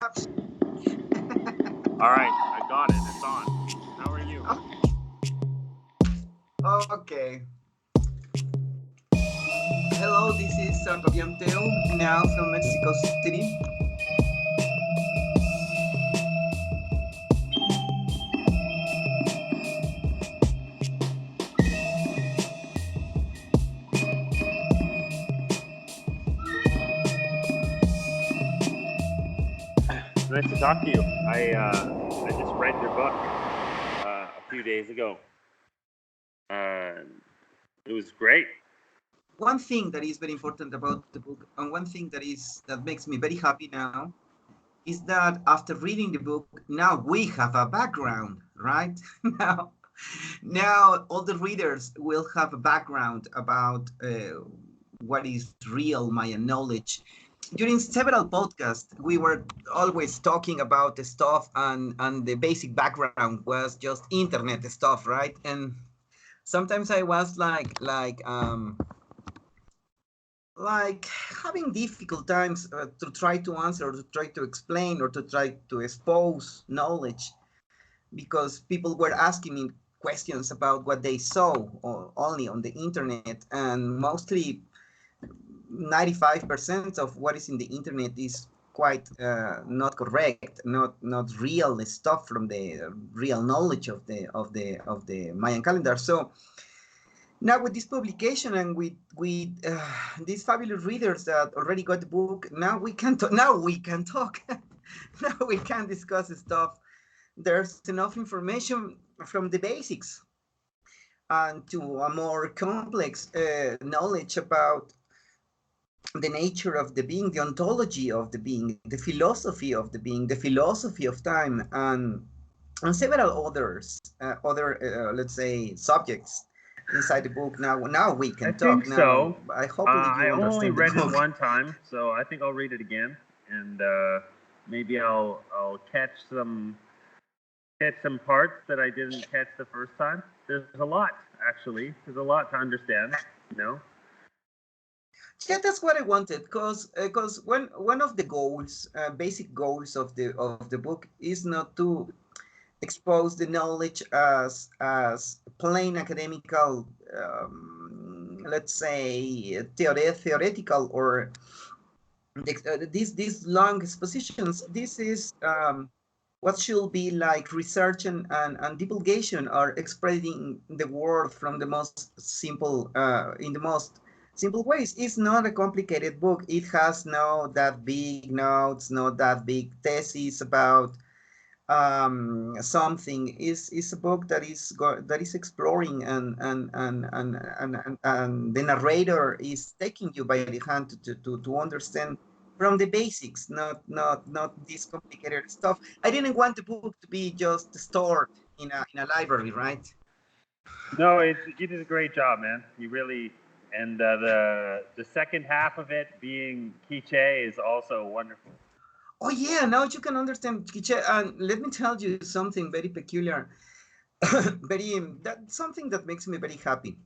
All right, I got it. It's on. How are you? Okay. Hello, this is Fabian Teo, now from Mexico City. Nice to talk to you. I just read your book a few days ago. It was great. One thing that is very important about the book, and one thing that makes me very happy now, is that after reading the book, now we have a background, right? now, now all the readers will have a background about what is real Mayan knowledge. During several podcasts, we were always talking about the stuff, and the basic background was just internet stuff, right? And sometimes I was like having difficult times to try to answer, or to try to explain, or to try to expose knowledge, because people were asking me questions about what they saw only on the internet, and mostly 95% of what is in the internet is quite not correct, not real stuff from the real knowledge of the Mayan calendar. So now with this publication, and with these fabulous readers that already got the book, now we can now we can talk. Now we can discuss stuff. There's enough information from the basics and to a more complex knowledge about the nature of the being, the ontology of the being, the philosophy of the being, the philosophy of time, and several other let's say subjects inside the book. Now we I can talk. think Now so. I hopefully you I only understand the read it book. one time, so I think I'll read it again, and maybe I'll catch some parts that I didn't catch the first time. There's a lot, actually. There's a lot to understand. You know. Yeah, that's what I wanted, because one of the goals, basic goals of the book is not to expose the knowledge as plain academical, let's say theoretical, or these long expositions. This is what should be like research and divulgation, or expressing the word from the most simple in the most simple ways. It's not a complicated book. It has no that big notes, not that big thesis about something. Is a book that is exploring, and the narrator is taking you by the hand to understand from the basics, not this complicated stuff. I didn't want the book to be just stored in a library, right? No, you did a great job, man. You really, and the second half of it being Quiche is also wonderful. Oh yeah, now you can understand Quiche. And let me tell you something very peculiar, very that something that makes me very happy.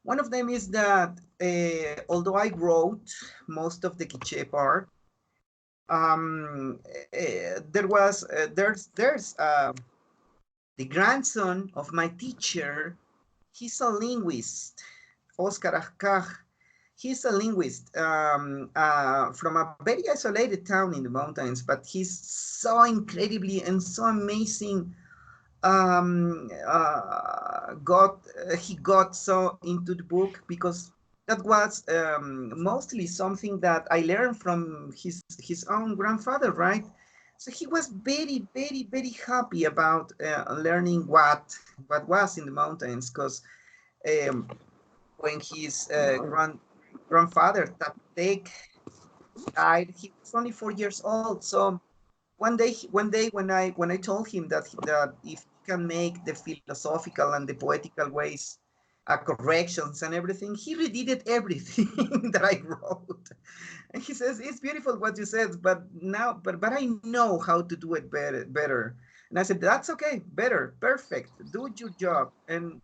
One of them is that although I wrote most of the Quiche part, there's the grandson of my teacher. He's a linguist, Oscar Azcaj. He's a linguist from a very isolated town in the mountains, but he's so incredibly and so amazing. He got so into the book because that was mostly something that I learned from his own grandfather, right? So he was very, very, very happy about learning what was in the mountains, because um, when his grandfather Taptek died, he was only 4 years old. So one day when I told him that if he can make the philosophical and the poetical ways corrections and everything, he redid everything that I wrote. And he says, it's beautiful what you said, but I know how to do it better. And I said, that's okay, better, perfect, do your job. And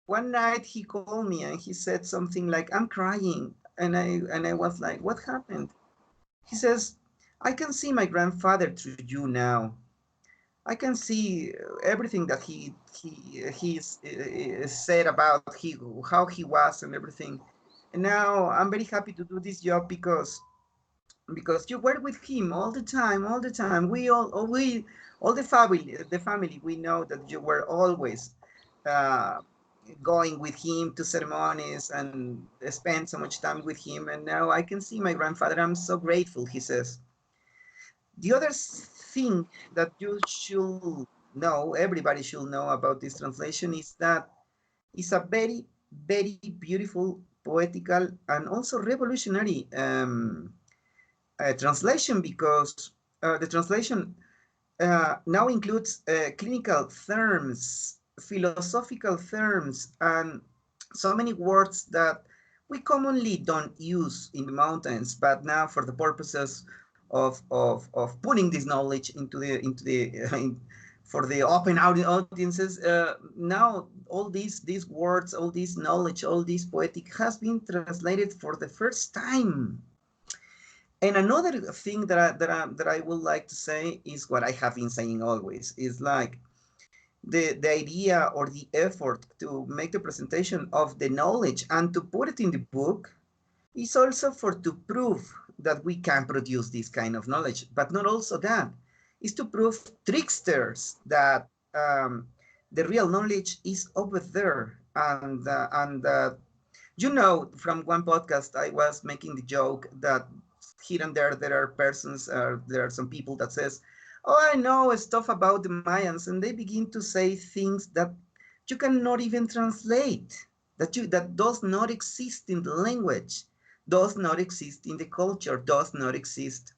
one night he called me and he said something like, I'm crying. And I was like, what happened? He says, I can see my grandfather through you now. I can see everything that he's said about how he was and everything. And now I'm very happy to do this job because you were with him all the time, all the time. All the family, we know that you were always uh, going with him to ceremonies and spend so much time with him. And now I can see my grandfather. I'm so grateful, he says. The other thing that you should know, everybody should know about this translation is that it's a very, very beautiful, poetical, and also revolutionary translation because the translation now includes clinical terms, philosophical terms, and so many words that we commonly don't use in the mountains, but now for the purposes of putting this knowledge for the open audiences, now all these words, all this knowledge, all this poetic has been translated for the first time. And another thing that I would like to say is what I have been saying always is like the idea or the effort to make the presentation of the knowledge and to put it in the book is also for to prove that we can produce this kind of knowledge, but not also that is to prove tricksters that the real knowledge is over there. And you know, from one podcast, I was making the joke that here and there are persons, there are some people that says, "Oh, I know stuff about the Mayans," and they begin to say things that you cannot even translate, that does not exist in the language, does not exist in the culture, does not exist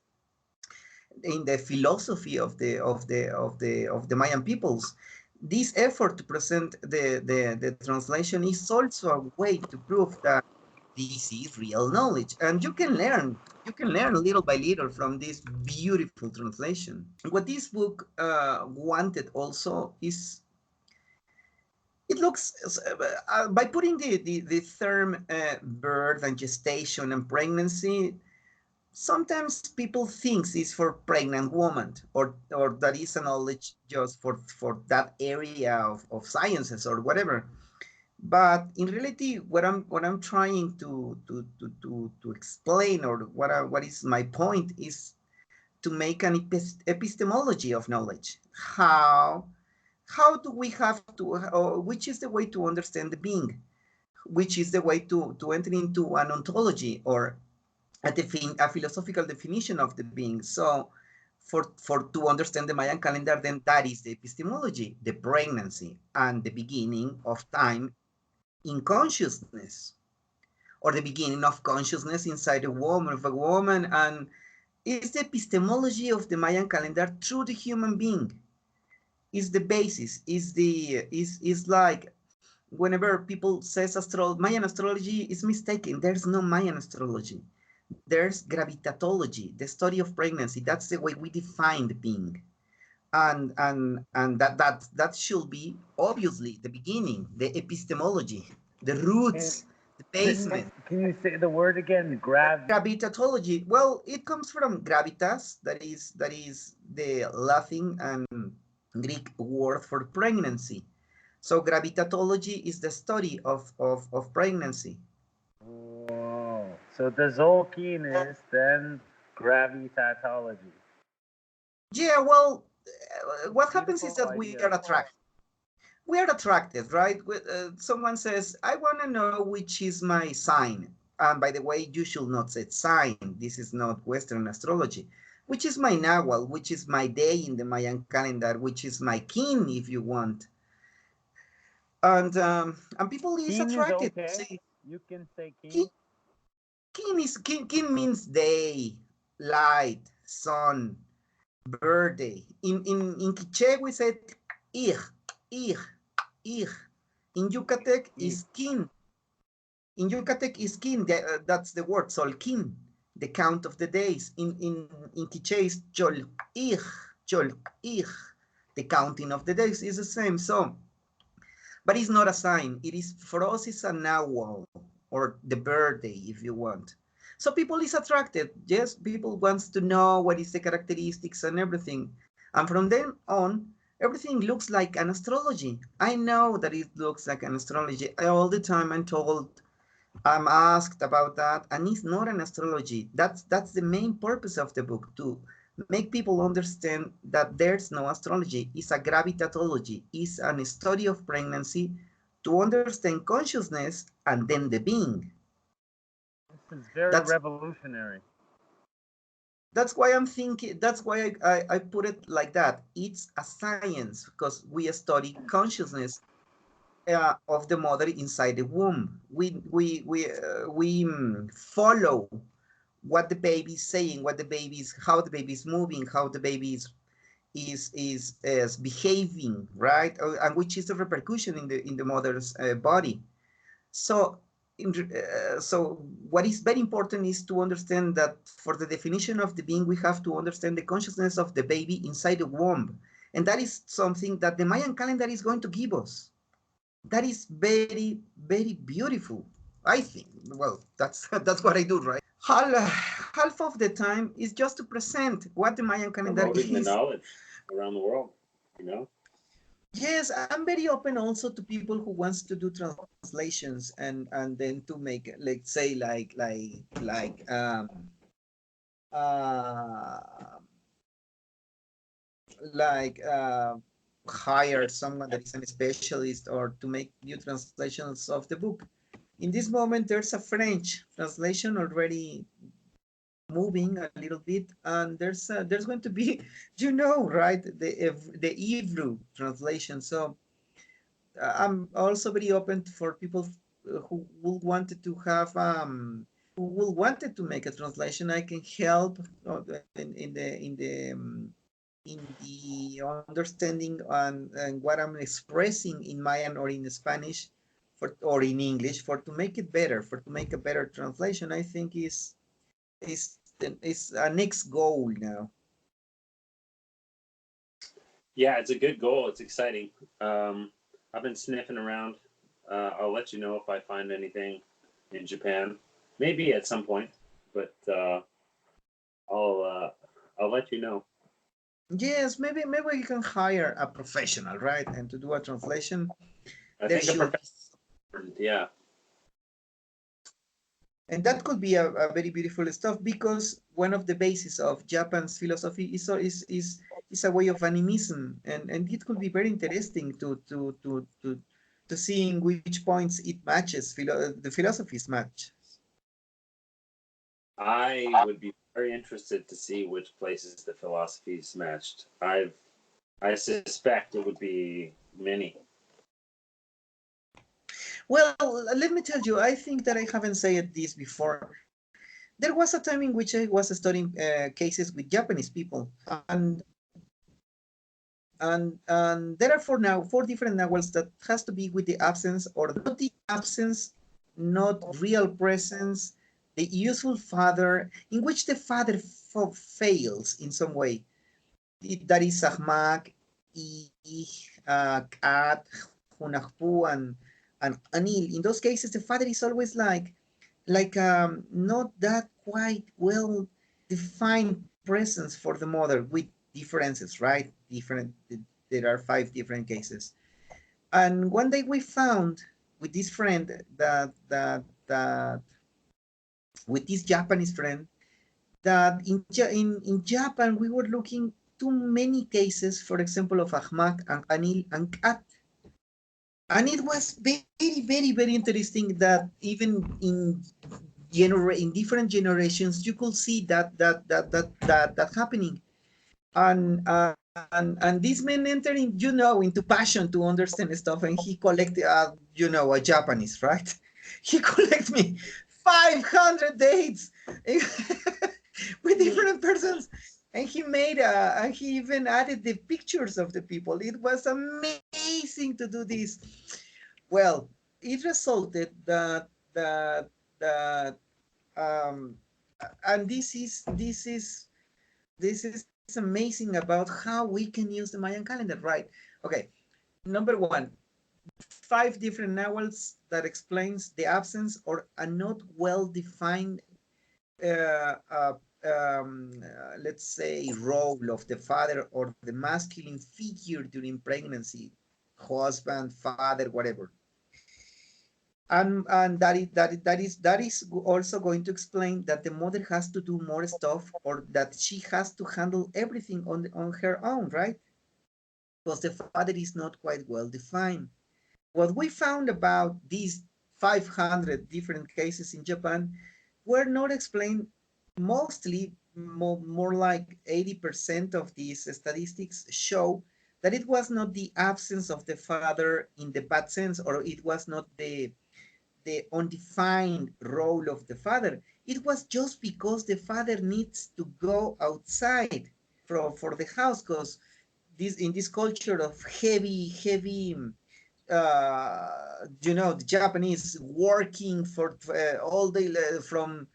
in the philosophy of the Mayan peoples. This effort to present the translation is also a way to prove that this is real knowledge, and you can learn little by little from this beautiful translation. What this book wanted also is it looks by putting the term birth and gestation and pregnancy. Sometimes people think it's for pregnant women or that is a knowledge just for that area of sciences or whatever. But in reality, what I'm trying to explain, or what is my point, is to make an epistemology of knowledge. How do we have to, or which is the way to understand the being, which is the way to enter into an ontology or a philosophical definition of the being. So for to understand the Mayan calendar, then that is the epistemology, the pregnancy and the beginning of time in consciousness, or the beginning of consciousness inside of a woman, and is the epistemology of the Mayan calendar through the human being. Is the basis, is like whenever people says Mayan astrology is mistaken. There's no Mayan astrology. There's gravitat-ology, the study of pregnancy. That's the way we define the being, and that should be obviously the beginning, the epistemology, the roots, the basement. Can you say the word again? Gravitatology. Well, it comes from gravitas, that is the Latin and Greek word for pregnancy. So gravitatology is the study of pregnancy. Whoa. So the Zolkeen is then gravitatology. Yeah, well, what happens is Beautiful that we idea. are attracted. We are attracted, right? Someone says, "I want to know which is my sign." And by the way, you should not say sign. This is not Western astrology. Which is my Nawal, which is my day in the Mayan calendar, which is my kin, if you want. And people is Keen is attracted. okay. See, You can say kin, keen. kin means day, light, sun, birthday. In Quiche we said ich, ich, ich. In Yucatec is kin. In Yucatec is kin. That's the word solkin, the count of the days. In Quiche is chol ich. The counting of the days is the same. So, but it's not a sign. It is, for us, it's a Nawal, or the birthday, if you want. So people is attracted. Yes, people wants to know what is the characteristics and everything. And from then on, everything looks like an astrology. I know that it looks like an astrology. All the time I'm told, I'm asked about that, and it's not an astrology. That's the main purpose of the book, to make people understand that there's no astrology. It's a gravitat-ology. It's an study of pregnancy to understand consciousness and then the being. This is very That's revolutionary. that's why I'm thinking. That's why I put it like that. It's a science because we study consciousness of the mother inside the womb. We follow what the baby is saying, what the baby is, how the baby is moving, how the baby is behaving, right? And which is the repercussion in the mother's body. So, so what is very important is to understand that for the definition of the being, we have to understand the consciousness of the baby inside the womb, and that is something that the Mayan calendar is going to give us. That is very, very beautiful. I think. Well, that's that's what I do, right? Half of the time is just to present what the Mayan calendar Promoting the is. knowledge around the world, you know? Yes, I'm very open also to people who wants to do translations and then to make, let's say, uh like hire someone that is a specialist or to make new translations of the book. In this moment, there's a French translation already moving a little bit, and there's going to be, you know, right, the Hebrew translation. So I'm also very open for people who will wanted to have who will wanted to make a translation. I can help in the understanding and what I'm expressing in Mayan or in Spanish for or in English for to make it better, for to make a better translation. I think is our next goal now. Yeah, it's a good goal. It's exciting. I've been sniffing around. I'll let you know if I find anything in Japan, maybe at some point, but I'll let you know. Yes, maybe you can hire a professional, right? And to do a translation, I there think a should be, professor, yeah. and that could be a very beautiful stuff because one of the bases of Japan's philosophy is a way of animism, and it could be very interesting to seeing which points it matches the philosophies match. I would be very interested to see which places the philosophies matched. I suspect it would be many. Well, let me tell you, I think that I haven't said this before. There was a time in which I was studying cases with Japanese people, and there are four different nawals that has to be with the absence or not the absence, not real presence, the useful father, in which the father fails in some way. That is Ahmak, Kat, Hunahpu, and Anil. In those cases, the father is always not that quite well defined presence for the mother with differences, right? There are 5 different cases. And one day we found with this friend that with this Japanese friend that in Japan we were looking too many cases, for example, of Ahmak and Anil and Kat. And it was very, very, very interesting that even in different generations you could see that happening. And this man entering, into passion to understand stuff, and he collected, a Japanese, right? He collect me 500 dates with different persons, and he made and he even added the pictures of the people. It was amazing to do this. Well, it resulted that um, and this is amazing about how we can use the Mayan calendar, right? Okay, number one, 5 different nawals that explains the absence or a not well defined let's say, role of the father or the masculine figure during pregnancy, husband, father, whatever. And that is also going to explain that the mother has to do more stuff, or that she has to handle everything on her own, right? Because the father is not quite well defined. What we found about these 500 different cases in Japan were not explained. Mostly, more like 80% of these statistics show that it was not the absence of the father in the bad sense, or it was not the undefined role of the father. It was just because the father needs to go outside for the house, because this, in this culture of heavy, the Japanese working for all day, from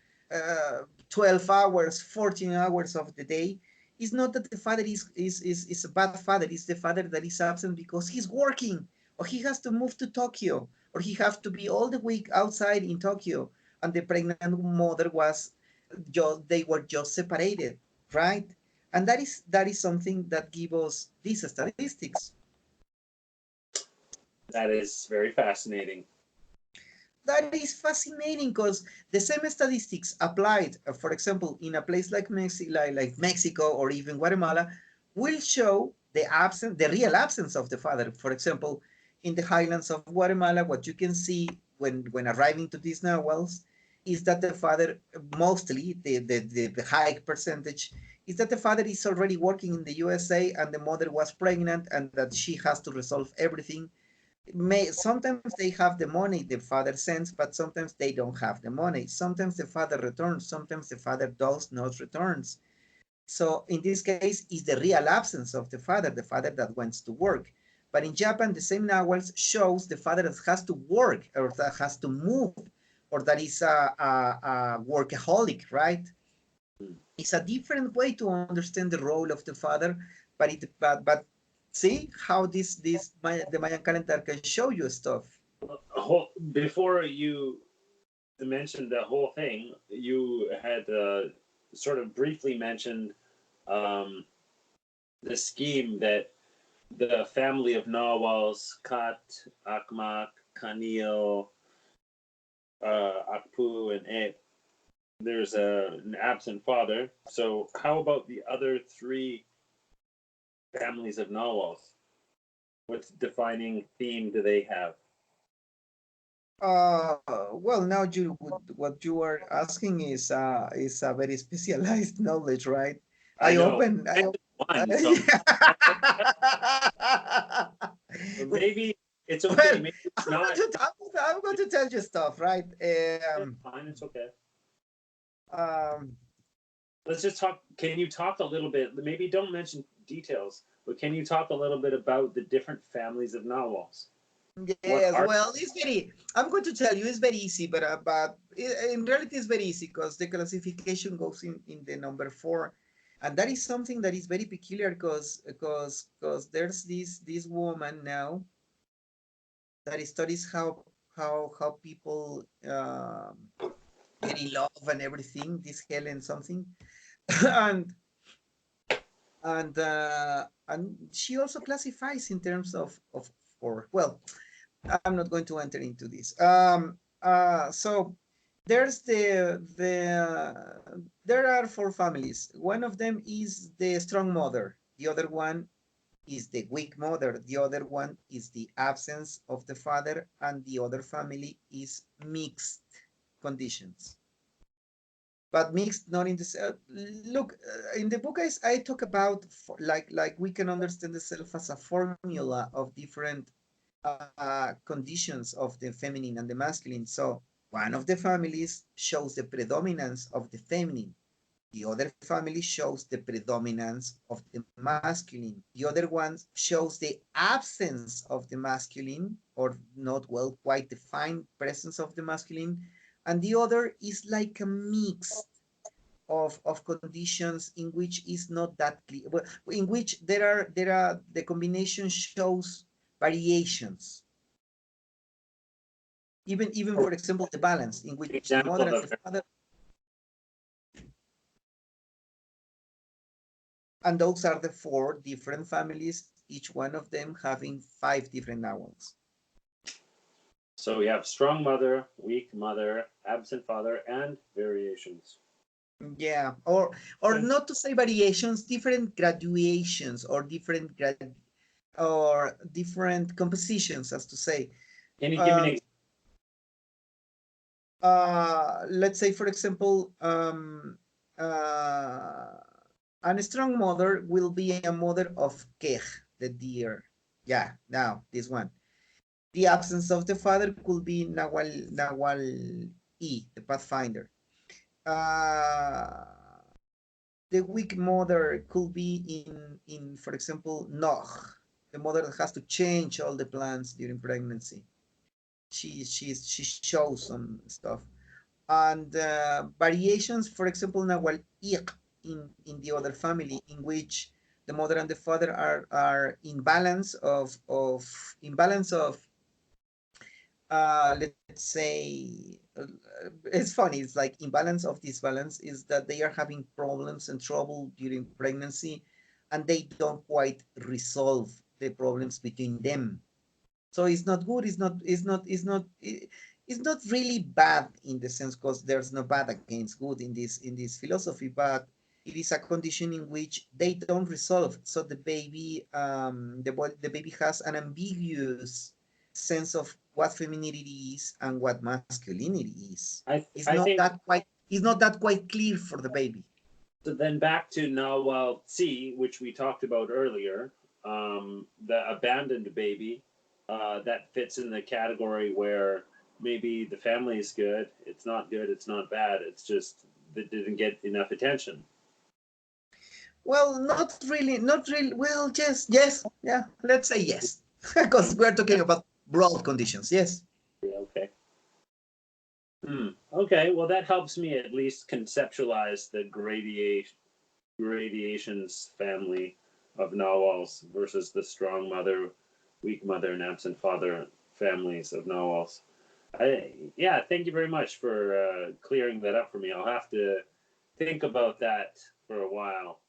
12 hours, 14 hours of the day. It's not that the father is a bad father. It's the father that is absent because he's working, or he has to move to Tokyo, or he has to be all the week outside in Tokyo. And the pregnant mother was just, they were just separated, right? And that is something that gives us these statistics. That is very fascinating. That is fascinating because the same statistics applied, for example, in a place like Mexico or even Guatemala, will show the real absence of the father. For example, in the highlands of Guatemala, what you can see when arriving to these Nawals is that the father, mostly the high percentage, is that the father is already working in the USA and the mother was pregnant, and that she has to resolve everything. Sometimes they have the money the father sends, but sometimes they don't have the money. Sometimes the father returns, sometimes the father does not returns. So in this case, is the real absence of the father that wants to work. But in Japan, the same Nawals shows the father that has to work, or that has to move, or that is a workaholic, right? It's a different way to understand the role of the father, but see how the Mayan calendar can show you stuff. Before you mentioned the whole thing, you had sort of briefly mentioned the scheme that the family of Nawals, Kat, Akmak, Kanil, Akpu, and E, there's an absent father. So how about the other three families of Nawals? What defining theme do they have? Well, now what you are asking is a very specialized knowledge, right? I I know open I one, so well, maybe it's okay. Maybe it's not. I'm going to tell you stuff, right? It's fine. It's okay. Um, Let's just talk. Can you talk a little bit? Maybe don't mention details, but can you talk a little bit about the different families of Nawals? What yes, are well, it's very. I'm going to tell you, it's very easy, but in reality, it's very easy because the classification goes in the number four, and that is something that is very peculiar because there's this woman now that studies how people get in love and everything. This Helen something, and and she also classifies in terms of four. Well, I'm not going to enter into this. So there's there are four families. One of them is the strong mother. The other one is the weak mother. The other one is the absence of the father, and the other family is mixed conditions. But mixed, not in this. Look, in the book, I talk about like we can understand the self as a formula of different conditions of the feminine and the masculine. So one of the families shows the predominance of the feminine. The other family shows the predominance of the masculine. The other one shows the absence of the masculine, or not well quite defined presence of the masculine. And the other is like a mix of conditions in which is not that clear, in which there are the combination shows variations. Even for example, the balance in which the example mother and of the father. And those are the 4 different families, each one of them having 5 different Nawals. So we have strong mother, weak mother, absent father, and variations. Yeah, or not to say variations, different graduations or different compositions, as to say. Can you give me an example? Let's say, for example, a strong mother will be a mother of Kej, the deer. Yeah, now this one. The absence of the father could be Nawal E, the pathfinder. Uh, the weak mother could be in for example, Noch, the mother that has to change all the plans during pregnancy. She shows some stuff. And variations, for example, Nawal Ik in the other family, in which the mother and the father are in balance of let's say, it's funny, it's like imbalance of disbalance is that they are having problems and trouble during pregnancy, and they don't quite resolve the problems between them. So it's not good, it's not really bad in the sense, because there's no bad against good in this philosophy, but it is a condition in which they don't resolve. So the baby, the baby has an ambiguous sense of what femininity is and what masculinity is. I think It's not that quite clear for the baby. so. Then back to Nawal C, which we talked about earlier, the abandoned baby, that fits in the category where maybe the family is good, it's not good, it's not bad, it's just that didn't get enough attention. Well, not really. Well, yes, yeah. Let's say yes, because we're talking about broad conditions. Yes. Yeah, okay. Okay, well, that helps me at least conceptualize the gradations family of Nawals versus the strong mother, weak mother, and absent father families of Nawals. Yeah, thank you very much for clearing that up for me. I'll have to think about that for a while.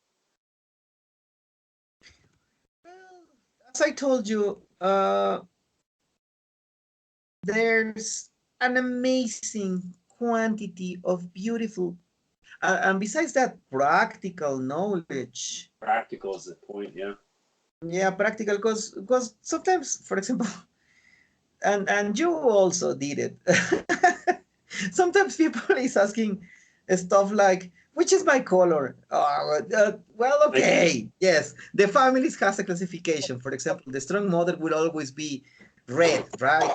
Well, as I told you, there's an amazing quantity of beautiful, and besides that, practical knowledge. Practical is the point, yeah. Yeah, practical, because sometimes, for example, and you also did it. Sometimes people is asking stuff like, which is my color? Well, okay, yes. The families has a classification. For example, the strong mother will always be red, right?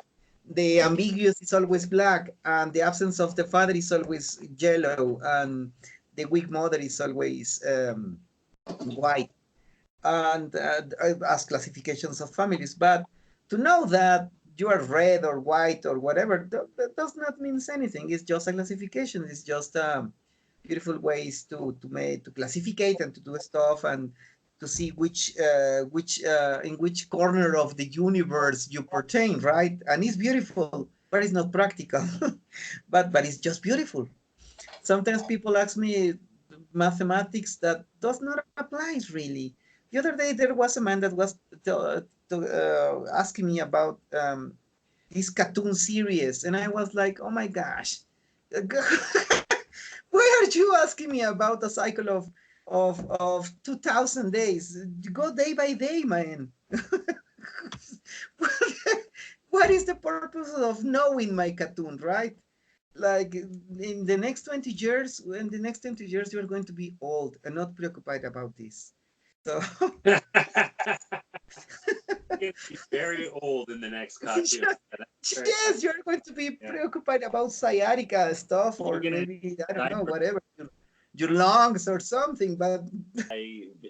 The ambiguous is always black, and the absence of the father is always yellow, and the weak mother is always white, and as classifications of families. But to know that you are red or white or whatever, that does not mean anything. It's just a classification. It's just beautiful ways to classify and to do stuff, and to see which in which corner of the universe you pertain, right? And it's beautiful, but it's not practical. But it's just beautiful. Sometimes people ask me mathematics that does not apply really. The other day there was a man that was asking me about this cartoon series, and I was like, oh my gosh, why are you asking me about a cycle of 2,000 days? Go day by day, man. What is the purpose of knowing my cartoon, right? Like in the next 20 years, you're going to be old and not preoccupied about this. So You're very old in the next cartoon. yes, you're going to be preoccupied about sciatica stuff, or maybe, I don't know, whatever, your lungs or something. But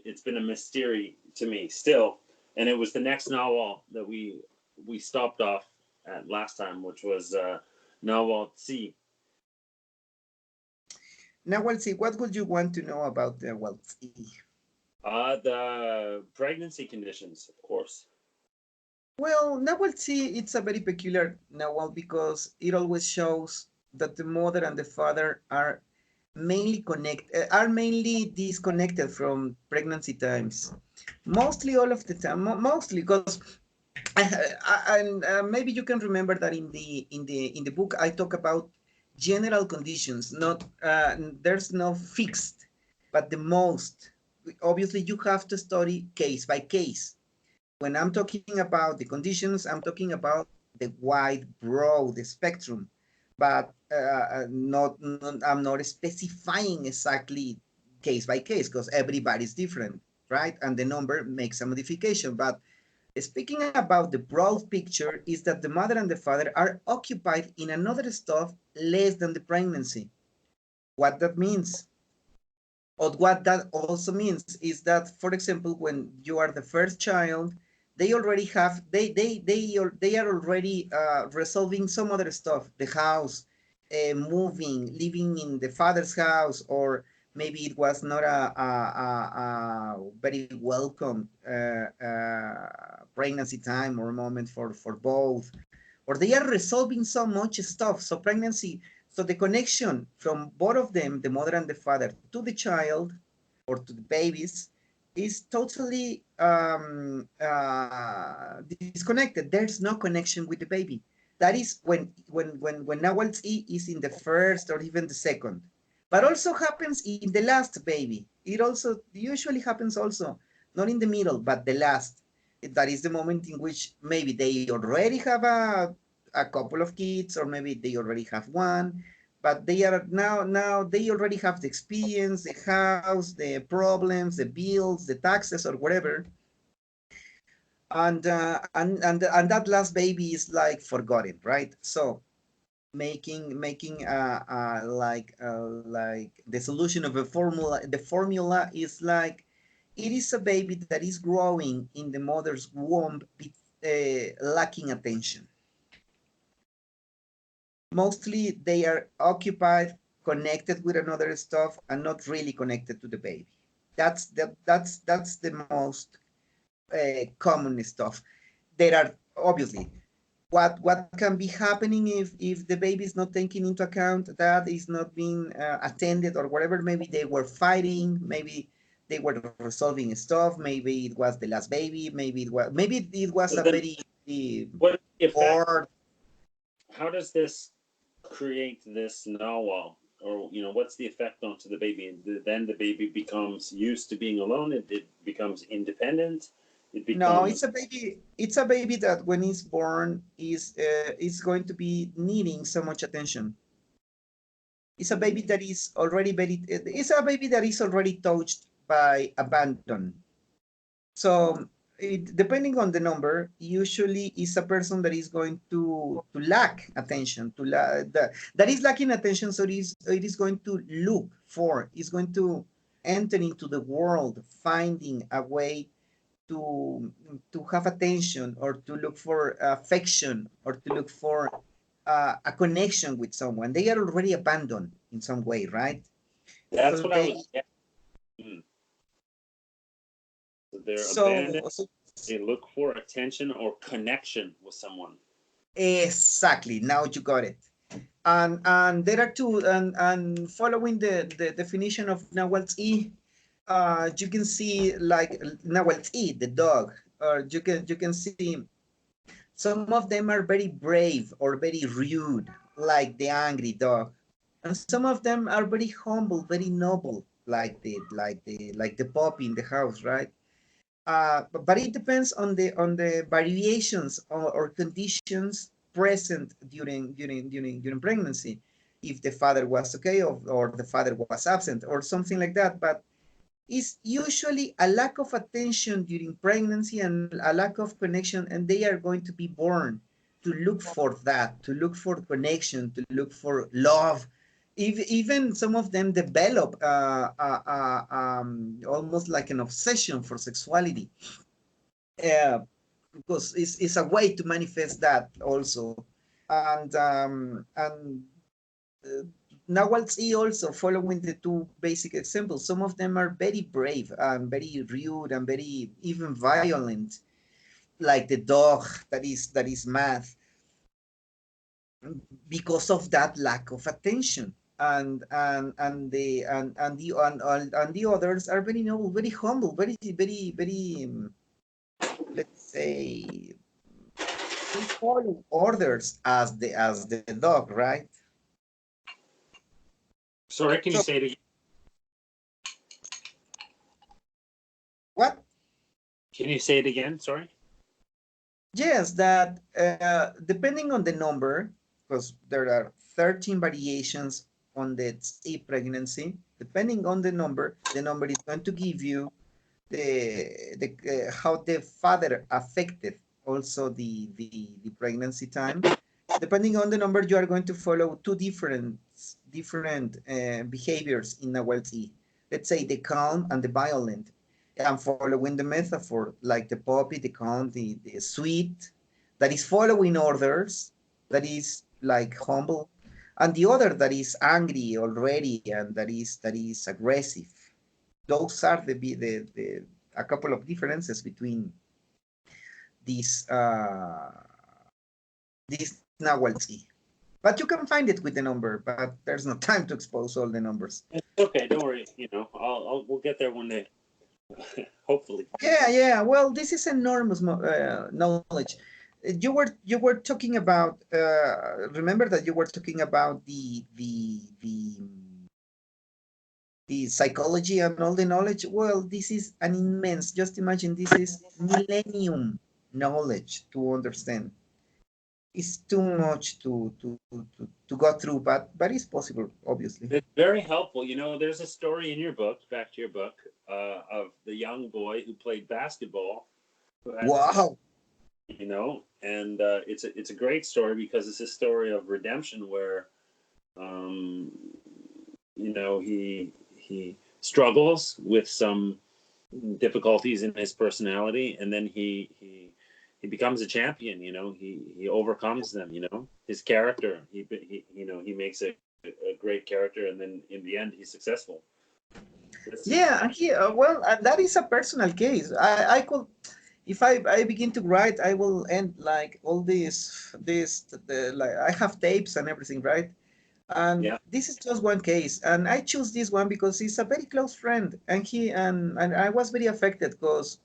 it's been a mystery to me still, and it was the next Nawal that we stopped off at last time, which was Nawal C. Nawal C, what would you want to know about Nawal C? The pregnancy conditions, of course. Well, Nawal C, it's a very peculiar Nawal, because it always shows that the mother and the father are mainly disconnected from pregnancy times. Mostly all of the time, mostly because and maybe you can remember that in the book I talk about general conditions. Not there's no fixed, but the most. Obviously, you have to study case by case. When I'm talking about the conditions, I'm talking about the wide, broad spectrum, but I'm not specifying exactly case by case because everybody's different, right? And the number makes a modification. But speaking about the broad picture, is that the mother and the father are occupied in another stuff less than the pregnancy. What that means, or what that also means, is that, for example, when you are the first child, they already have they are already resolving some other stuff, the house, moving, living in the father's house, or maybe it was not a very welcome pregnancy time or moment for both, or they are resolving so much stuff. So pregnancy, so the connection from both of them, the mother and the father, to the child or to the babies, is totally disconnected. There's no connection with the baby. That is when Nawal's E is in the first or even the second, but also happens in the last baby. It also usually happens also not in the middle, but the last. That is the moment in which maybe they already have a couple of kids, or maybe they already have one, but they are now they already have the experience, the house, the problems, the bills, the taxes, or whatever, and that last baby is like forgotten, right? So making like the solution of a formula, the formula is like, it is a baby that is growing in the mother's womb, lacking attention. Mostly they are occupied, connected with another stuff, and not really connected to the baby. That's the most common stuff. There are obviously what can be happening if the baby is not taken into account, that is not being attended or whatever. Maybe they were fighting, maybe they were resolving stuff, maybe it was the last baby, maybe it was So a then, very what effect? bored. How does this create this Nawal? Or what's the effect onto the baby? Then the baby becomes used to being alone. It becomes independent. It No, becomes. it's a baby that when it's born is going to be needing so much attention. It's a baby that is already very, it's a baby that is already touched by abandon. So depending on the number, usually is a person that is going to lack attention, that is lacking attention. So it is going to look for, is going to enter into the world, finding a way to have attention, or to look for affection, or to look for a connection with someone. They are already abandoned in some way, right? That's So what I they was. Hmm. So they're abandoned. so They look for attention or connection with someone. exactly, now you got it. And there are two, and following the definition of Nahuatl E, you can see like Nahuatl E, the dog, or you can see some of them are very brave or very rude, like the angry dog, and some of them are very humble, very noble, like the puppy in the house, right? But it depends on the variations or conditions present during pregnancy. If the father was okay, or the father was absent, or something like that. But it's usually a lack of attention during pregnancy and a lack of connection, and they are going to be born to look for that, to look for connection, to look for love. Even some of them develop almost like an obsession for sexuality, uh, because it's a way to manifest that also. And uh, Nahuatl E also, following the two basic examples, some of them are very brave and very rude and very even violent, like the dog that is mad, because of that lack of attention. and the others are very noble, very humble, very let's say they follow orders as the dog, right? Sorry, can you So say it again? what? Can you say it again? Sorry. Yes, that depending on the number, because there are 13 variations on the T pregnancy. Depending on the number is going to give you the how the father affected also the pregnancy time. Depending on the number, you are going to follow two different behaviors in Nawal. Let's say the calm and the violent. I'm following the metaphor, like the puppy, the calm, the sweet, that is following orders, that is like humble, and the other that is angry already and that is aggressive. Those are the a couple of differences between these this Nahuatl. But you can find it with the number, but there's no time to expose all the numbers. It's okay. Don't worry. We'll get there one day. Hopefully. Yeah. Well, this is enormous knowledge. You were talking about. Remember that you were talking about the psychology and all the knowledge. Well, this is an immense. Just imagine this is millennium knowledge to understand. It's too much to go through, but it's possible, obviously. It's very helpful. There's a story in your book, back to your book, of the young boy who played basketball, who had Wow. and it's a great story because it's a story of redemption where, he struggles with some difficulties in his personality, and then he becomes a champion. He overcomes them. His character. He makes a great character, and then in the end, he's successful. Yeah, and well, and that is a personal case. I could, if I begin to write, I will end like all like I have tapes and everything, right? And Yeah. this is just one case, and I choose this one because he's a very close friend, and I was very affected because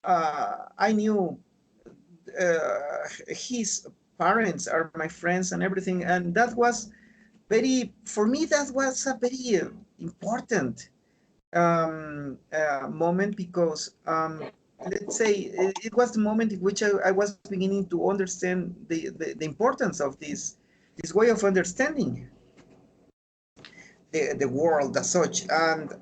I knew his parents are my friends and everything, and that was for me that was a very important moment because let's say it was the moment in which I was beginning to understand the importance of this way of understanding the world as such, and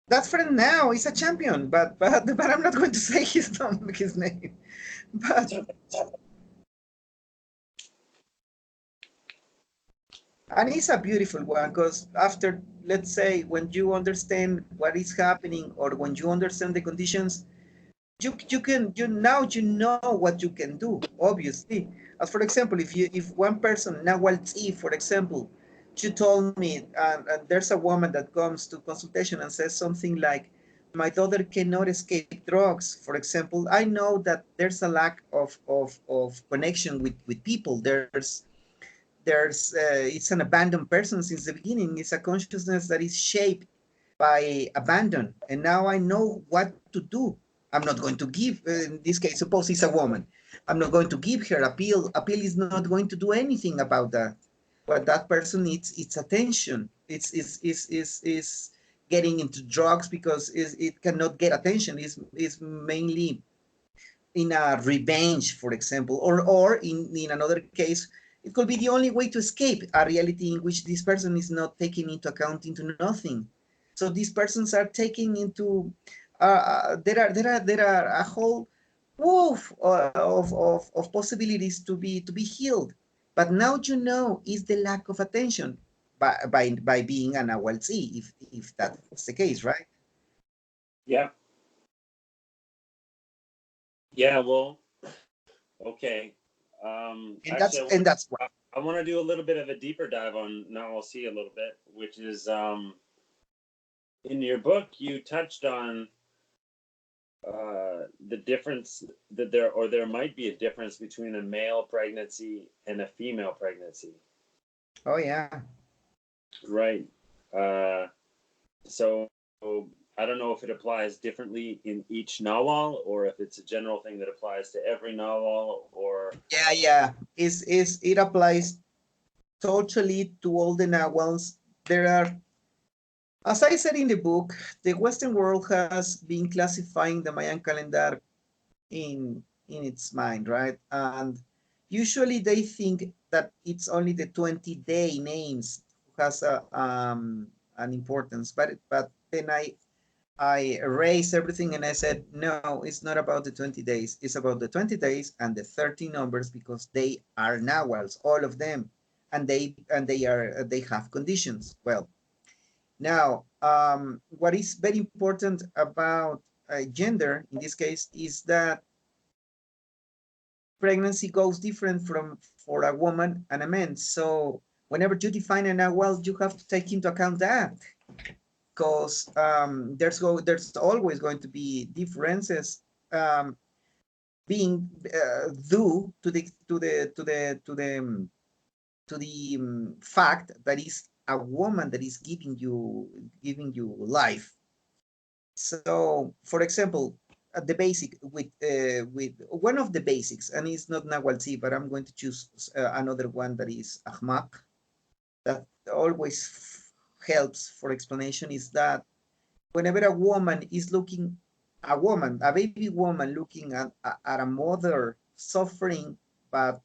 that friend now is a champion, but I'm not going to say his name, but and it's a beautiful one because after, let's say, when you understand what is happening or when you understand the conditions, you now you know what you can do, obviously. As for example, if one person, Nawal, for example, you told me, and there's a woman that comes to consultation and says something like, my daughter cannot escape drugs, for example, I know that there's a lack of connection with people. There's it's an abandoned person since the beginning. It's a consciousness that is shaped by abandon, and now I know what to do. I'm not going to give, in this case, suppose it's a woman, I'm not going to give her a pill. A pill is not going to do anything about that. What that person needs, it's attention. It's getting into drugs because it cannot get attention. It's mainly in a revenge, for example, or in another case, it could be the only way to escape a reality in which this person is not taking into account into nothing. So these persons are taking into there are a whole woof of possibilities to be healed. But now you know is the lack of attention by being an awalzi, if that's the case, right? Yeah. Yeah. Well. Okay. And that's Actually, and that's why. I want to do a little bit of a deeper dive on Now I'll See a little bit, which is in your book you touched on the difference that there might be a difference between a male pregnancy and a female pregnancy. Oh yeah. Right. So I don't know if it applies differently in each Nawal or if it's a general thing that applies to every Nawal or. Yeah. It applies totally to all the Nawals. There are, as I said in the book, the Western world has been classifying the Mayan calendar in its mind, right? And usually they think that it's only the 20-day names who has an importance, but then I erased everything and I said, no, it's not about the 20 days. It's about the 20 days and the 30 numbers because they are Nawals, all of them, and they have conditions. Well, now what is very important about gender in this case is that pregnancy goes different from for a woman and a man. So whenever you define a Nawal, you have to take into account that because there's always going to be differences being due to the fact that is a woman that is giving you life. So, for example, the basic with one of the basics, and it's not Nahualzi, but I'm going to choose another one that is Ahmak, that always helps for explanation, is that whenever a woman is looking, a baby woman looking at a mother suffering, but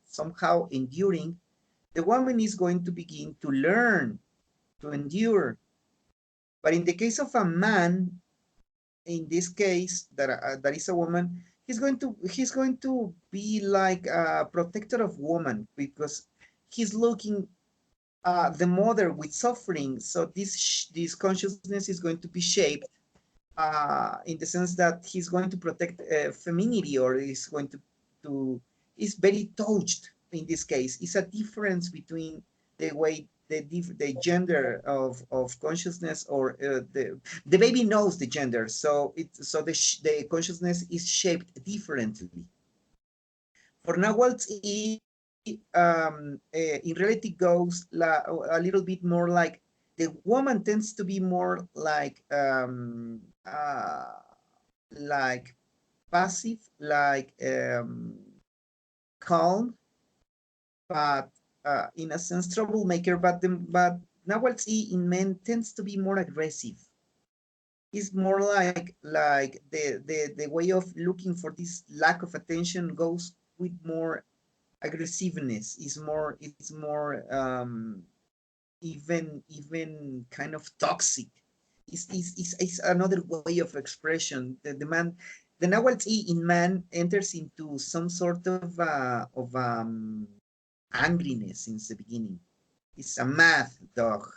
somehow enduring, the woman is going to begin to learn to endure. But in the case of a man, in this case, that is a woman, he's going to be like a protector of woman because he's looking the mother with suffering. So this consciousness is going to be shaped in the sense that he's going to protect femininity, or is going to is very touched in this case. It's a difference between the way the gender of consciousness, or the baby knows the gender, so the consciousness is shaped differently. For Nahuatl, in reality goes a little bit more like the woman tends to be more like passive, like calm, but in a sense troublemaker. But Nahuatl in men tends to be more aggressive. It's more like the way of looking for this lack of attention goes with more aggressiveness. It's more even kind of toxic. It's another way of expression. The Nahuatl in man enters into some sort of angriness since the beginning. It's a mad dog.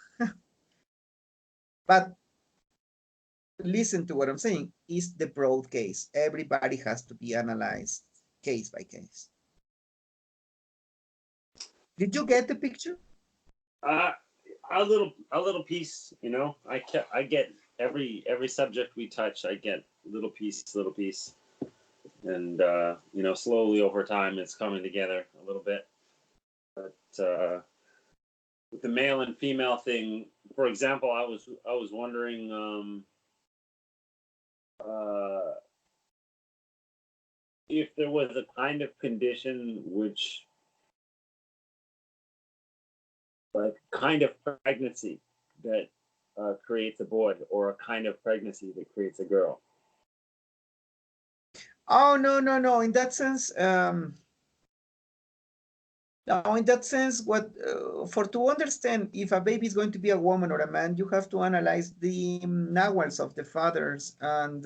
But listen to what I'm saying. Is the broad case. Everybody has to be analyzed case by case. Did you get the picture? A little piece, you know. I get every subject we touch. I get little piece, and you know, slowly over time, it's coming together a little bit. But with the male and female thing, for example, I was wondering if there was a kind of condition which, like, kind of pregnancy that creates a boy, or a kind of pregnancy that creates a girl. Oh, no. In that sense, now, in that sense, for to understand if a baby is going to be a woman or a man, you have to analyze the nawals of the fathers, and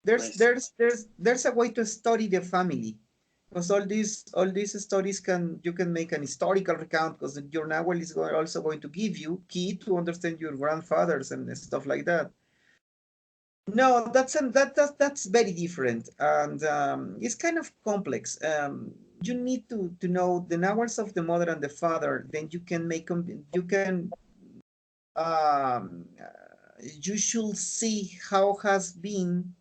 there's Nice. there's a way to study the family, because all these stories you can make an historical recount, because your nawal is also going to give you key to understand your grandfathers and stuff like that. No, that's very different, and it's kind of complex. You need to know the hours of the mother and the father. Then you can um, you should see how has been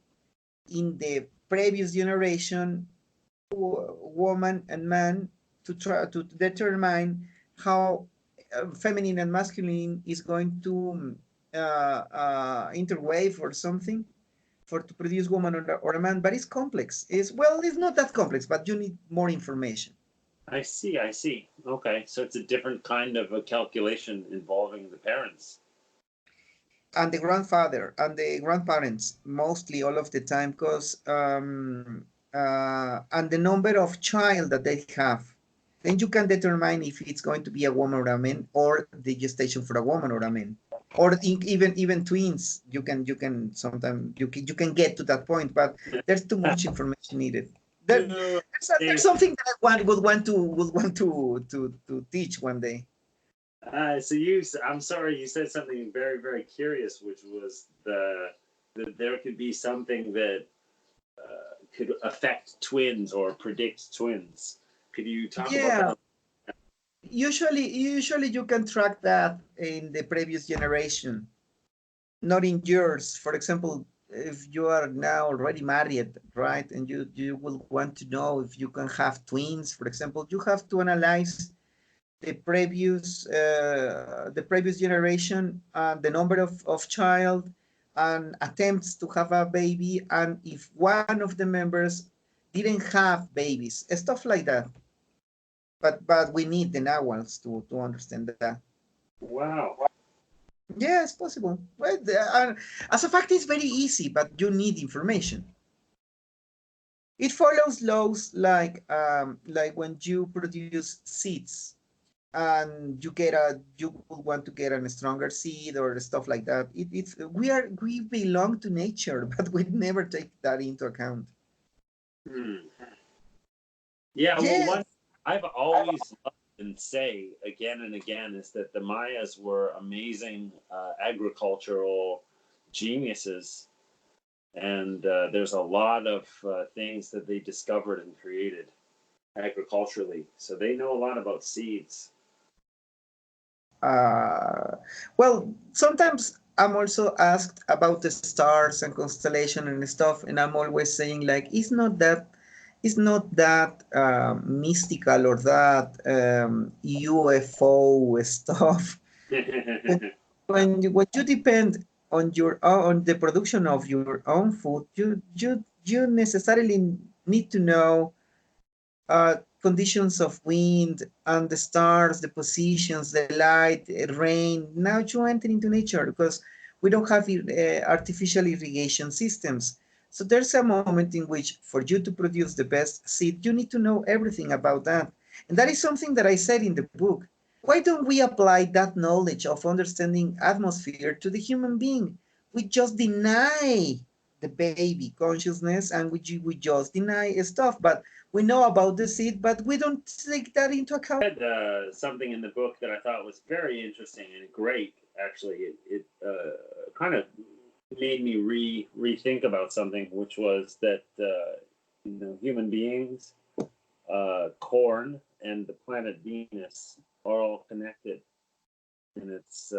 in the previous generation, woman and man, to try to determine how feminine and masculine is going to interwave or something for to produce woman or a man, but it's complex. It's not that complex, but you need more information. I see. I see. Okay, so it's a different kind of a calculation involving the parents. And the grandfather and the grandparents mostly all of the time, because and the number of child that they have, then you can determine if it's going to be a woman or a man, or the gestation for a woman or a man, or even twins. You can sometimes you can get to that point, but there's too much information needed. There's something that I would want to teach one day. I'm sorry, you said something very, very curious, which was that there could be something that could affect twins or predict twins. Could you talk about that? Usually you can track that in the previous generation, not in yours. For example, if you are now already married, right, and you will want to know if you can have twins, for example, you have to analyze the previous generation, the number of child and attempts to have a baby, and if one of the members didn't have babies, stuff like that. But we need the Nawals to understand that. Wow. Yeah, it's possible. Well, as a fact, it's very easy, but you need information. It follows laws like when you produce seeds, and you will want to get a stronger seed or stuff like that. We belong to nature, but we never take that into account. Yeah, well, Yes. one I've always loved and say again and again is that the Mayas were amazing agricultural geniuses, and there's a lot of things that they discovered and created agriculturally. So they know a lot about seeds. Well, sometimes I'm also asked about the stars and constellation and stuff, and I'm always saying like it's not that mystical or that UFO stuff. When you depend on on the production of your own food, you necessarily need to know conditions of wind and the stars, the positions, the light, rain. Now you enter into nature because we don't have artificial irrigation systems. So there's a moment in which for you to produce the best seed, you need to know everything about that. And that is something that I said in the book. Why don't we apply that knowledge of understanding atmosphere to the human being? We just deny the baby consciousness, and we just deny stuff, but we know about the seed, but we don't take that into account. I read something in the book that I thought was very interesting and great. Actually, it kind of made me rethink about something, which was that human beings, corn, and the planet Venus are all connected, and it's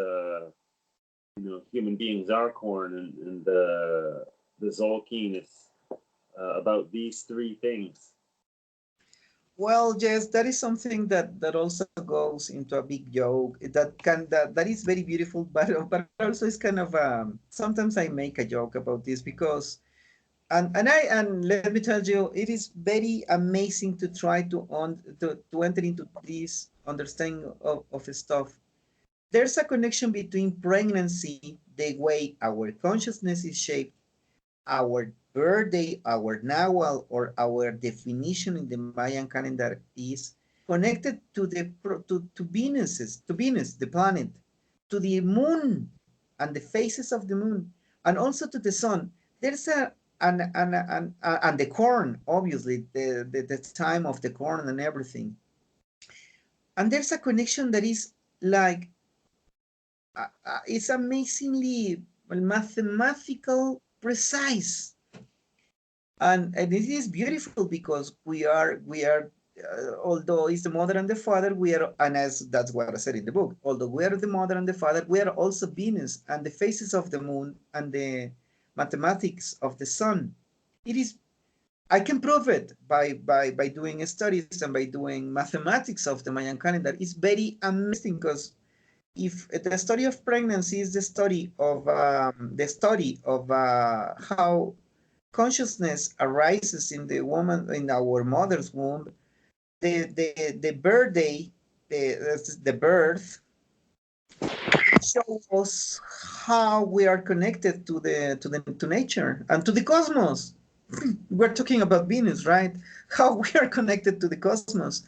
human beings are corn, and the Zolkeen is about these three things. Well, yes, that is something that also goes into a big joke that is very beautiful, but also is kind of sometimes I make a joke about this because and let me tell you, it is very amazing to try to enter into this understanding of stuff. There's a connection between pregnancy, the way our consciousness is shaped, our birthday, our Nawal, or our definition in the Mayan calendar is connected to Venus, the planet, to the moon and the phases of the moon, and also to the sun. There's and the corn, obviously, the time of the corn and everything. And there's a connection that is like it's amazingly mathematical precise, and it is beautiful because we are although it's the mother and the father, we are, and as that's what I said in the book, although we are the mother and the father, we are also Venus and the phases of the moon and the mathematics of the sun. It is. I can prove it by doing studies and by doing mathematics of the Mayan calendar. It's very amazing because if the study of pregnancy is the study of how consciousness arises in the woman in our mother's womb, the birthday, the birth shows us how we are connected to nature and to the cosmos. We're talking about Venus, right? How we are connected to the cosmos,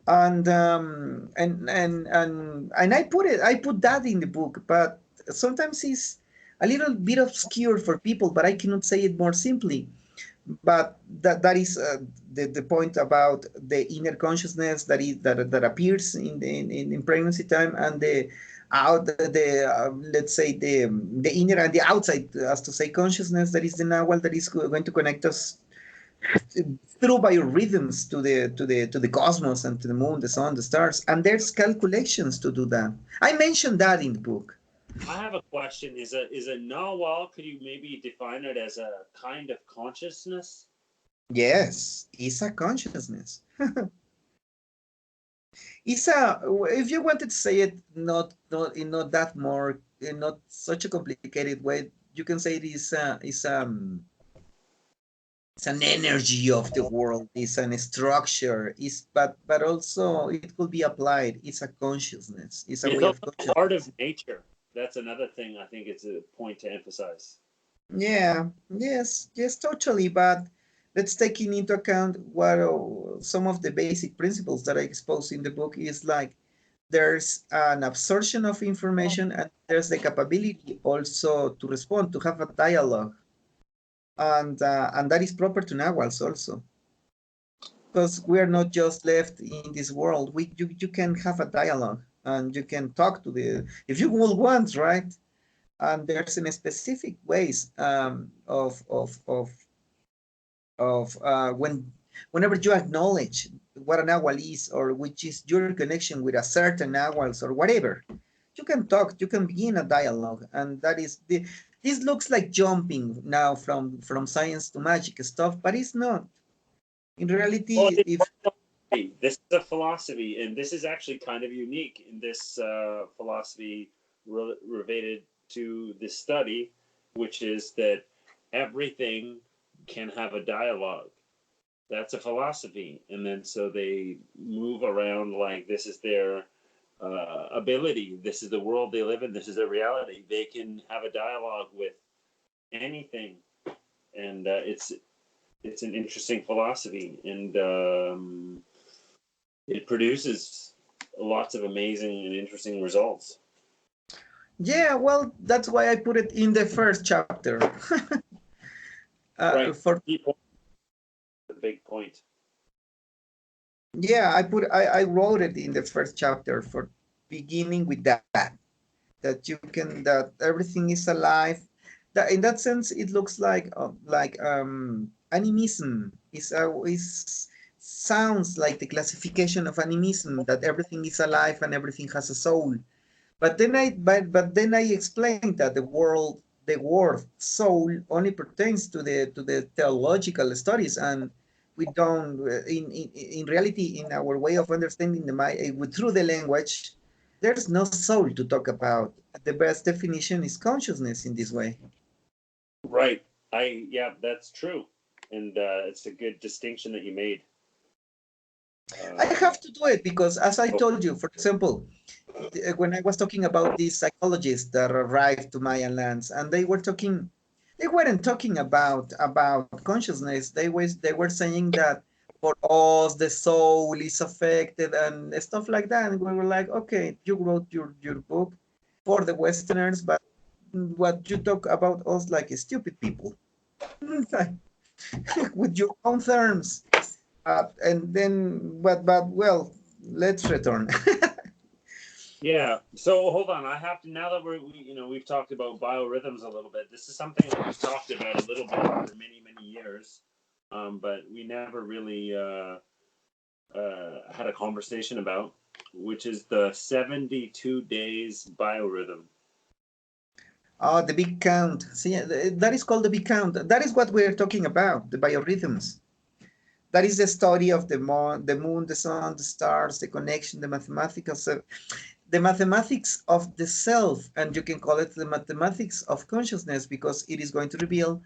and I put that in the book, but sometimes it's a little bit obscure for people, but I cannot say it more simply. But that is the point about the inner consciousness that appears in pregnancy time, and the out the let's say the inner and the outside, as to say, consciousness, that is the Nawal, that is going to connect us through biorhythms to the cosmos and to the moon, the sun, the stars, and there's calculations to do that. I mentioned that in the book. I have a question. Is a Nawal, could you maybe define it as a kind of consciousness? Yes, it's a consciousness. It's a, if you wanted to say it not that more, in not such a complicated way, you can say it is it's an energy of the world, it's an structure, is but also it could be applied. It's a consciousness. It's a It's way of also part consciousness. of nature. That's another thing I think it's a point to emphasize. Yeah, yes, totally. But let's take into account what some of the basic principles that I expose in the book is like there's an absorption of information and there's the capability also to respond, to have a dialogue, and that is proper to Nawals also, because we are not just left in this world. You can have a dialogue and you can talk to the, if you will want, right? And there's in specific ways whenever you acknowledge what an Nawal is, or which is your connection with a certain Nawals or whatever, you can talk, you can begin a dialogue, and that is the. This looks like jumping now from science to magic stuff, but it's not. In Well, reality, if this is a philosophy, and this is actually kind of unique in this philosophy related to this study, which is that everything can have a dialogue. That's a philosophy, and then so they move around like this is their ability. This is the world they live in. This is their reality. They can have a dialogue with anything, and it's an interesting philosophy, and it produces lots of amazing and interesting results. yeah, well, that's why I put it in the first chapter. Right. For The big point. yeah, I wrote it in the first chapter for beginning with that you can, that everything is alive. That in that sense it looks like animism is sounds like the classification of animism, that everything is alive and everything has a soul. But then I explained that the word soul only pertains to the theological studies, and we don't in reality, in our way of understanding through the language, there's no soul to talk about. The best definition is consciousness in this way. Right. Yeah, that's true, and it's a good distinction that you made. I have to do it because, as I told you, for example, when I was talking about these psychologists that arrived to Mayan lands, and they weren't talking about consciousness. They were saying that for us the soul is affected and stuff like that. And we were like, okay, you wrote your book for the Westerners, but what you talk about us like stupid people with your own terms. And then, but well, let's return. Yeah. So hold on. I have to, now that we've talked about biorhythms a little bit. This is something that we've talked about a little bit for many years, but we never really had a conversation about, which is the 72 days biorhythm. Oh, the big count. See, that is called the big count. That is what we're talking about, the biorhythms. That is the study of the moon, the sun, the stars, the connection, the mathematics of the self, and you can call it the mathematics of consciousness because it is going to reveal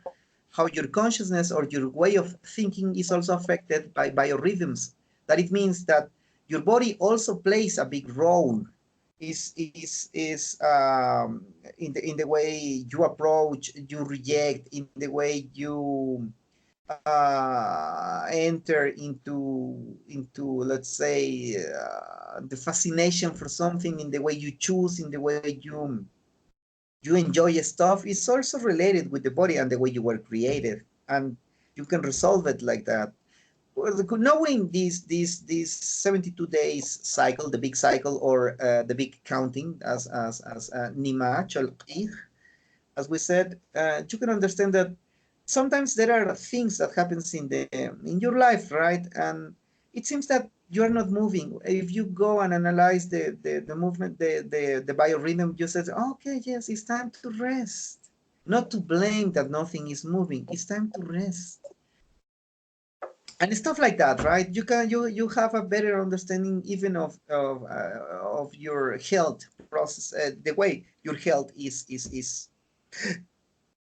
how your consciousness or your way of thinking is also affected by biorhythms. That it means that your body also plays a big role. Is in the way you approach, you reject, in the way you enter into let's say the fascination for something, in the way you choose, in the way you enjoy stuff, is also related with the body and the way you were created, and you can resolve it like that. Well, knowing this 72 days cycle, the big cycle, or the big counting, as Nima Cholqi, as we said, you can understand that sometimes there are things that happens in your life, right? And it seems that you are not moving. If you go and analyze the movement, the biorhythm, you said, okay, yes, it's time to rest. Not to blame that nothing is moving. It's time to rest. And stuff like that, right? You have a better understanding even of your health process, the way your health is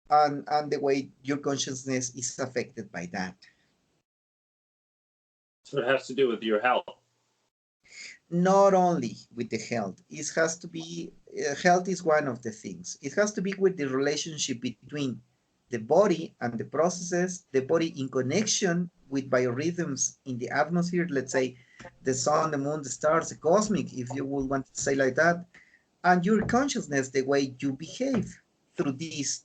and the way your consciousness is affected by that. So it has to do with your health. Not only with the health, it has to be, health is one of the things. It has to be with the relationship between the body and the processes, the body in connection with biorhythms in the atmosphere, let's say the sun, the moon, the stars, the cosmic, if you would want to say like that, and your consciousness, the way you behave through this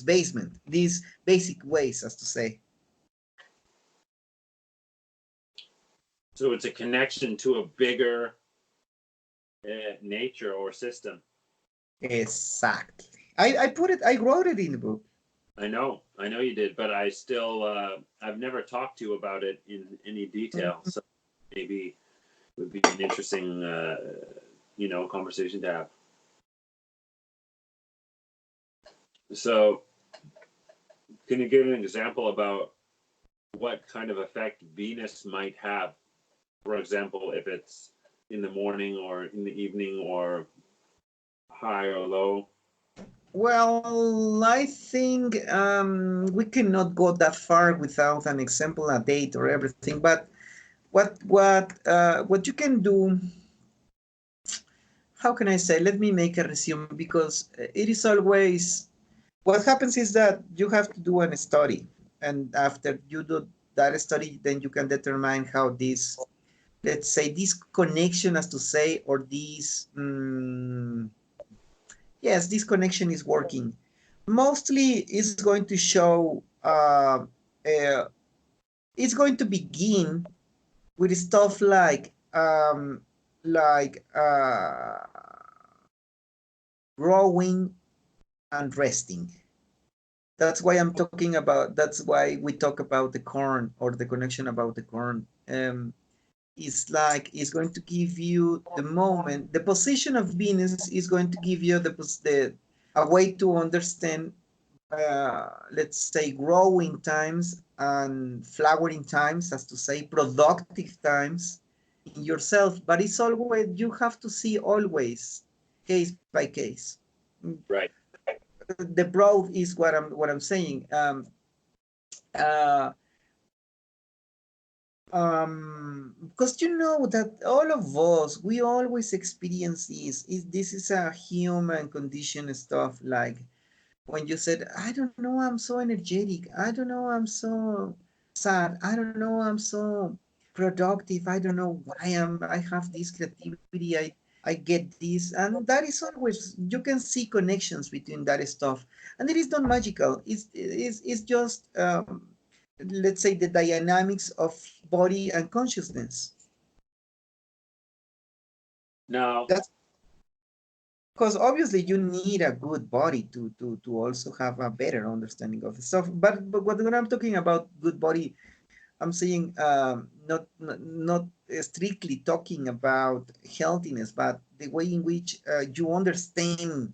basement, these basic ways, as to say. So it's a connection to a bigger nature or system. Exactly. I wrote it in the book. I know you did, but I still, I've never talked to you about it in any detail. So maybe it would be an interesting, conversation to have. So, can you give an example about what kind of effect Venus might have? For example, if it's in the morning or in the evening or high or low? Well, I think we cannot go that far without an example, a date, or everything. But what you can do? How can I say? Let me make a resume, because it is always what happens is that you have to do a study, and after you do that study, then you can determine how this, let's say, this connection, as to say, or this yes, this connection is working. Mostly it's going to show it's going to begin with stuff like growing and resting. That's why I'm talking about, that's why we talk about the corn, or the connection about the corn. It's like, it's going to give you the moment, the position of Venus is going to give you the a way to understand, let's say, growing times and flowering times, as to say, productive times in yourself. But it's always, you have to see always case by case. Right. The broad is what I'm saying. Uh, because you know that all of us, we always experience this is a human condition stuff. Like when you said, I don't know, I'm so energetic, I don't know, I'm so sad, I don't know, I'm so productive, I don't know why I have this creativity, I get this. And that is always, you can see connections between that stuff, and it is not magical. It's just let's say, the dynamics of body and consciousness. Now, That's because obviously you need a good body to also have a better understanding of the stuff. But when I'm talking about good body, I'm saying not strictly talking about healthiness, but the way in which you understand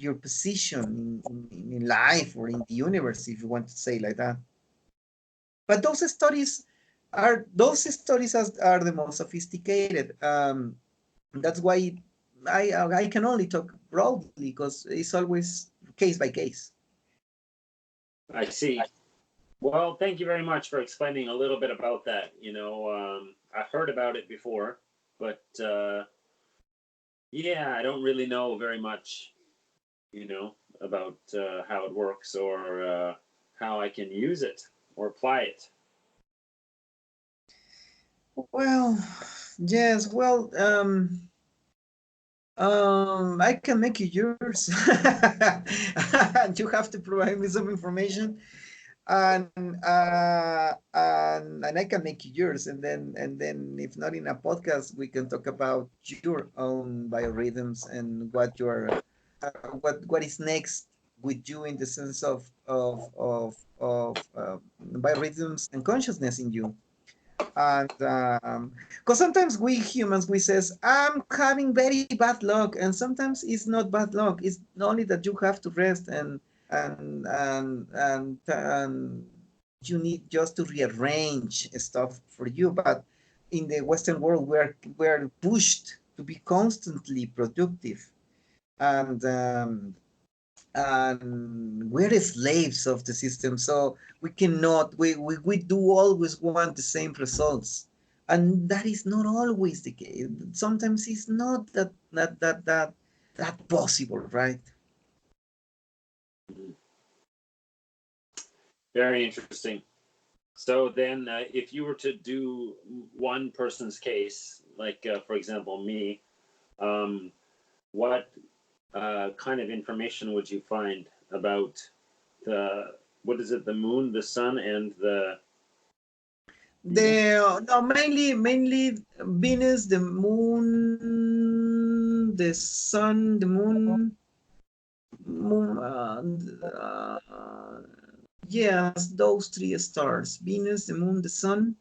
your position in life or in the universe, if you want to say like that. But those stories are the most sophisticated. That's why I can only talk broadly because it's always case by case. I see. Well, thank you very much for explaining a little bit about that. I've heard about it before, but yeah, I don't really know very much, about how it works or how I can use it or apply it. Well, yes. Well, I can make you yours. You have to provide me some information, and and I can make you yours, and then if not in a podcast, we can talk about your own biorhythms and what is next with you in the sense of biorhythms and consciousness in you. And because sometimes we humans we says I'm having very bad luck, and sometimes it's not bad luck, it's only that you have to rest and you need just to rearrange stuff for you. But in the Western world we're pushed to be constantly productive, and we're slaves of the system, so we cannot we do always want the same results, and that is not always the case. Sometimes it's not that possible, right? Very interesting. So then, if you were to do one person's case, like for example me, what kind of information would you find about the what is it, the moon, the sun, and the No, mainly Venus, the moon, the sun, the moon yes, those three stars: Venus, the moon, the sun.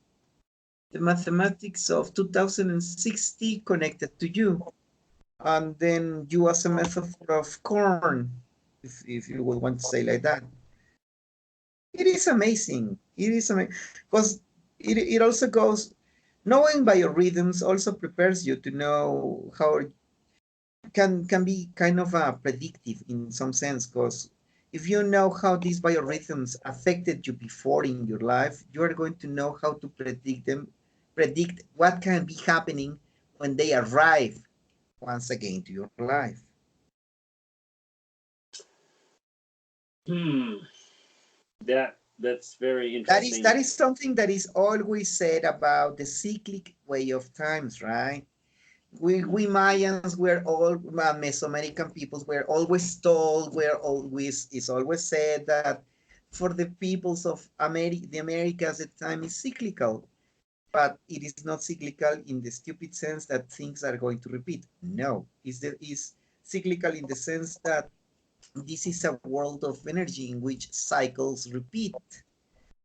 The mathematics of 2060 connected to you, and then you as a metaphor of corn, if you would want to say like that. It is amazing. It is amazing because it also goes, knowing biorhythms also prepares you to know how can be kind of predictive in some sense, because if you know how these biorhythms affected you before in your life, you are going to know how to predict what can be happening when they arrive once again to your life. hmm that's very That is interesting. that is something that is always said about the cyclic way of times, right? We Mayans were all Mesoamerican peoples were always told, it's always said that for the peoples of the Americas at the time is cyclical, but it is not cyclical in the stupid sense that things are going to repeat. No, is cyclical in the sense that this is a world of energy in which cycles repeat,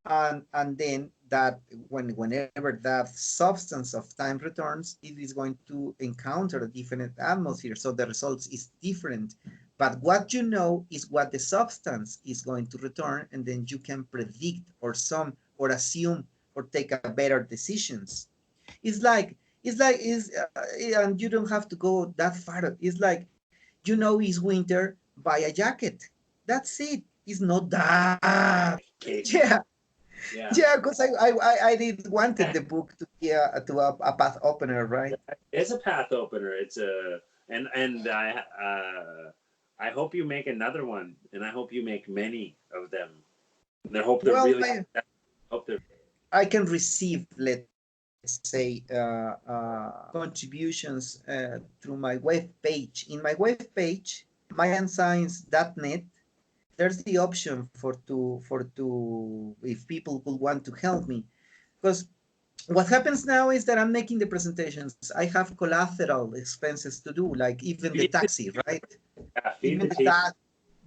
and then that whenever that substance of time returns, it is going to encounter a different atmosphere, so the results is different. But what you know is what the substance is going to return, and then you can predict or assume or take a better decisions. It's like and you don't have to go that far. It's like, it's winter, buy a jacket. That's it. It's not that. Okay. Yeah. Yeah. Yeah, because I did wanted the book to be a path opener, right? It's a path opener. It's a and I hope you make another one, and I hope you make many of them. And I hope they're Well, really. I hope they're. I can receive, let's say, contributions through my web page. In my web page, mayanscience.net, there's the option for if people would want to help me, because what happens now is that I'm making the presentations. I have collateral expenses to do, like even the taxi, right? Feed Even the team.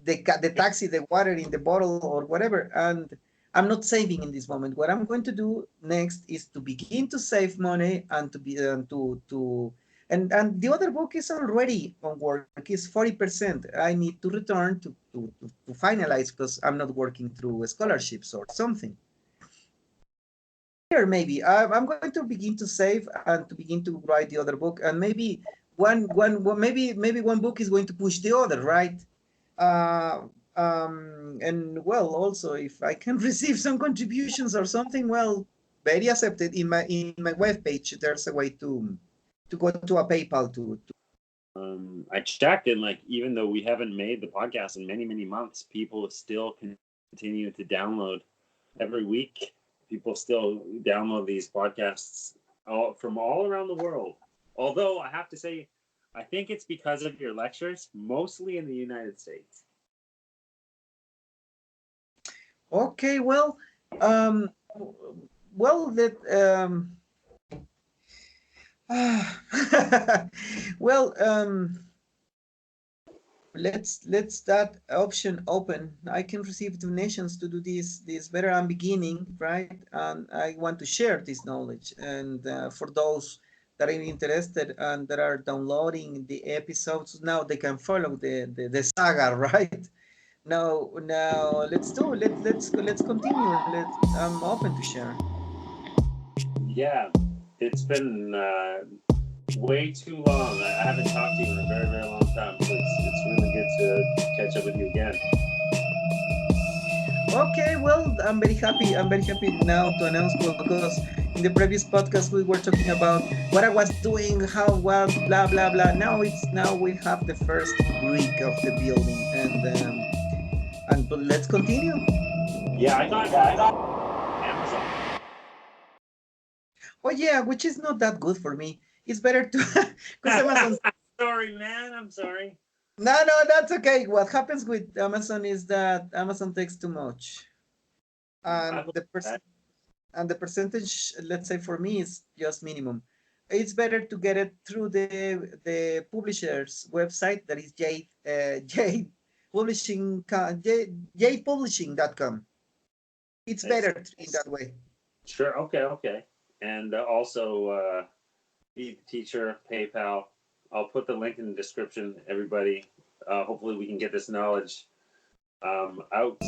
the taxi, the water in the bottle or whatever. And I'm not saving in this moment. What I'm going to do next is to begin to save money and to And the other book is already on work. Is 40%. I need to return to finalize because I'm not working through scholarships or something. Here, maybe I'm going to begin to save and to begin to write the other book, and maybe maybe one book is going to push the other, right? And well, also if I can receive some contributions or something, well, very accepted. In my webpage, there's a way to go to a PayPal to. I checked, and like, even though we haven't made the podcast in many months, people still continue to download every week. People still download these podcasts from all around the world. Although I have to say, I think it's because of your lectures, mostly in the United States. Okay, well, that well, let's that option open. I can receive donations to do this better. I'm beginning, right? And I want to share this knowledge. And for those that are interested and that are downloading the episodes now, they can follow the saga, right? Now let's continue. I'm open to share. Yeah, it's been way too long. I haven't talked to you in a very long time, so it's really good to catch up with you again. Okay, well, I'm very happy. I'm very happy now to announce, because in the previous podcast we were talking about what I was doing, how, what, blah blah blah. Now we have the first brick of the building, and but let's continue. Yeah, I got Amazon. Oh yeah, which is not that good for me. It's better to because Amazon. Sorry, man. I'm sorry. No, that's okay. What happens with Amazon is that Amazon takes too much, and the percentage, let's say for me, is just minimum. It's better to get it through the publisher's website, that is Jade Publishing, jadepublishing.com. It's better in that way. Sure. Okay. And also, Be the Teacher, PayPal. I'll put the link in the description, everybody. Hopefully we can get this knowledge out.